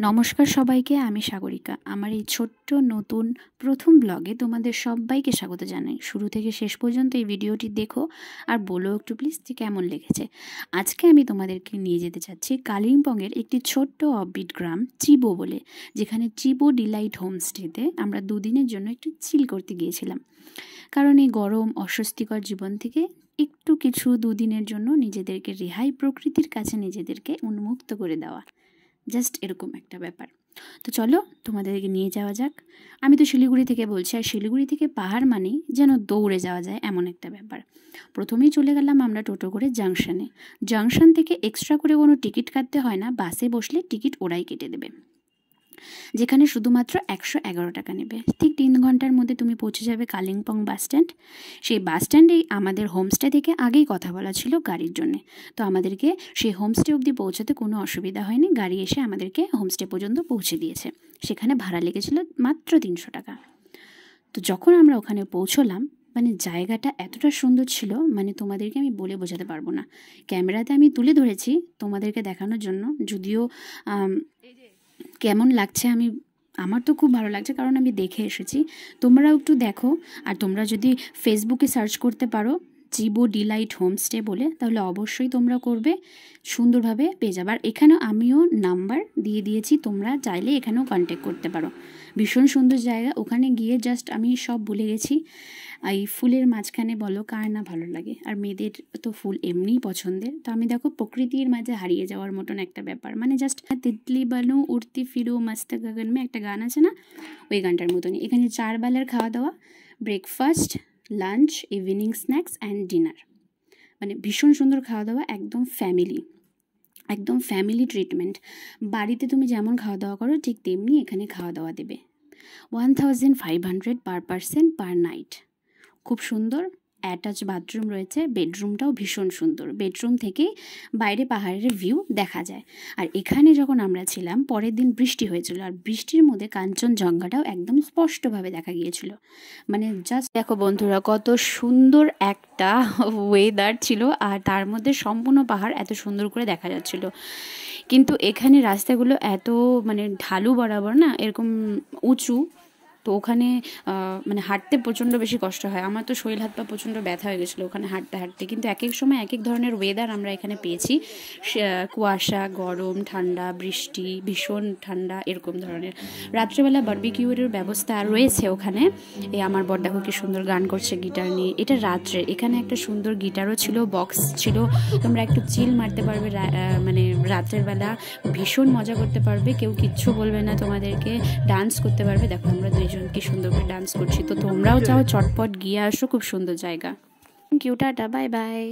নমস্কার সবাইকে, আমি সাগরিকা। আমার এই ছোট্ট নতুন প্রথম ব্লগে তোমাদের সবাইকে স্বাগত জানাই। শুরু থেকে শেষ পর্যন্ত এই ভিডিওটি দেখো আর বলো একটু প্লিজ যে কেমন লেগেছে। আজকে আমি তোমাদেরকে নিয়ে যেতে চাচ্ছি কালিম্পংয়ের একটি ছোট্ট অফবিট গ্রাম চিবো বলে, যেখানে চিবো ডিলাইট হোমস্টেতে আমরা দুদিনের জন্য একটু চিল করতে গিয়েছিলাম। কারণ এই গরম অস্বস্তিকর জীবন থেকে একটু কিছু দুদিনের জন্য নিজেদেরকে রেহাই, প্রকৃতির কাছে নিজেদেরকে উন্মুক্ত করে দেওয়া, জাস্ট এরকম একটা ব্যাপার। তো চলো তোমাদেরকে নিয়ে যাওয়া যাক। আমি তো শিলিগুড়ি থেকে বলছি, আর শিলিগুড়ি থেকে পাহাড় মানেই যেন দৌড়ে যাওয়া যায় এমন একটা ব্যাপার। প্রথমেই চলে গেলাম আমরা টোটো করে জাংশনে। জাংশন থেকে এক্সট্রা করে কোনো টিকিট কাটতে হয় না, বাসে বসলে টিকিট ওরাই কেটে দেবে, যেখানে শুধুমাত্র 111 টাকা নেবে। ঠিক 3 ঘন্টার মধ্যে তুমি পৌঁছে যাবে কালিম্পং বাস স্ট্যান্ড। সেই বাস স্ট্যান্ডেই আমাদের হোমস্টে থেকে আগেই কথা বলা ছিল গাড়ির জন্যে, তো আমাদেরকে সেই হোমস্টে অবধি পৌঁছাতে কোনো অসুবিধা হয়নি। গাড়ি এসে আমাদেরকে হোমস্টে পর্যন্ত পৌঁছে দিয়েছে। সেখানে ভাড়া লেগেছিল মাত্র 300 টাকা। তো যখন আমরা ওখানে পৌঁছলাম, মানে জায়গাটা এতটা সুন্দর ছিল, মানে তোমাদেরকে আমি বলে বোঝাতে পারবো না। ক্যামেরাতে আমি তুলে ধরেছি তোমাদেরকে দেখানোর জন্য, যদিও কেমন লাগছে আমার তো খুব ভালো লাগছে, কারণ আমি দেখে এসেছি। তোমরাও একটু দেখো, আর তোমরা যদি ফেসবুকে সার্চ করতে পারো চিবো ডিলাইট হোমস্টে বলে, তাহলে অবশ্যই তোমরা করবে, সুন্দরভাবে পেয়ে যাবে। আর এখানেও আমিও নাম্বার দিয়ে দিয়েছি, তোমরা চাইলে এখানেও কন্ট্যাক্ট করতে পারো। ভীষণ সুন্দর জায়গা। ওখানে গিয়ে জাস্ট আমি সব ভুলে গেছি। এই ফুলের মাঝখানে বলো কার না ভালো লাগে, আর মেয়েদের তো ফুল এমনিই পছন্দের। তো আমি দেখো প্রকৃতির মাঝে হারিয়ে যাওয়ার মতন একটা ব্যাপার, মানে জাস্ট তিতলি বানু উড়তি ফিরু মস্ত গগন মে একটা গান আছে না, ওই গানটার মতনই। এখানে 4 বেলার খাওয়া দাওয়া, breakfast, lunch, evening snacks and dinner, মানে ভীষণ সুন্দর খাওয়া দাওয়া, একদম ফ্যামিলি ট্রিটমেন্ট। বাড়িতে তুমি যেমন খাওয়া দাওয়া করো ঠিক তেমনি এখানে খাওয়া দাওয়া দেবে। 1500 পার পারসন পার নাইট। খুব সুন্দর অ্যাটাচ বাথরুম রয়েছে, বেডরুমটাও ভীষণ সুন্দর। বেডরুম থেকেই বাইরে পাহাড়ের ভিউ দেখা যায়। আর এখানে যখন আমরা ছিলাম, পরের দিন বৃষ্টি হয়েছিল, আর বৃষ্টির মধ্যে কাঞ্চনজঙ্ঘাটাও একদম স্পষ্টভাবে দেখা গিয়েছিল। মানে জাস্ট দেখো বন্ধুরা, কত সুন্দর একটা ওয়েদার ছিল, আর তার মধ্যে সম্পূর্ণ পাহাড় এত সুন্দর করে দেখা যাচ্ছিল। কিন্তু এখানে রাস্তাগুলো এত মানে ঢালু বরাবর না, এরকম উঁচু, তো ওখানে মানে হাঁটতে প্রচণ্ড বেশি কষ্ট হয়। আমার তো শরীর হাত পা প্রচণ্ড ব্যথা হয়ে গেছিলো ওখানে হাঁটতে হাঁটতে। কিন্তু এক এক সময় এক এক ধরনের ওয়েদার আমরা এখানে পেয়েছি, কুয়াশা, গরম, ঠান্ডা, বৃষ্টি, ভীষণ ঠান্ডা, এরকম ধরনের। রাত্রেবেলা বারবিকিউরের ব্যবস্থা রয়েছে ওখানে। আমার বর দেখো কি সুন্দর গান করছে গিটার নিয়ে। এটা রাত্রে। এখানে একটা সুন্দর গিটারও ছিল, বক্স ছিল, তোমরা একটু চিল মারতে পারবে, মানে রাত্রের বেলা ভীষণ মজা করতে পারবে, কেউ কিচ্ছু বলবে না তোমাদেরকে। ডান্স করতে পারবে। দেখো আমরা দুইজন কি সুন্দর করে ডান্স করছি। তো তোমরাও চাও চটপট গিয়ে আসো, খুব সুন্দর জায়গা। Thank you, tata, bye by.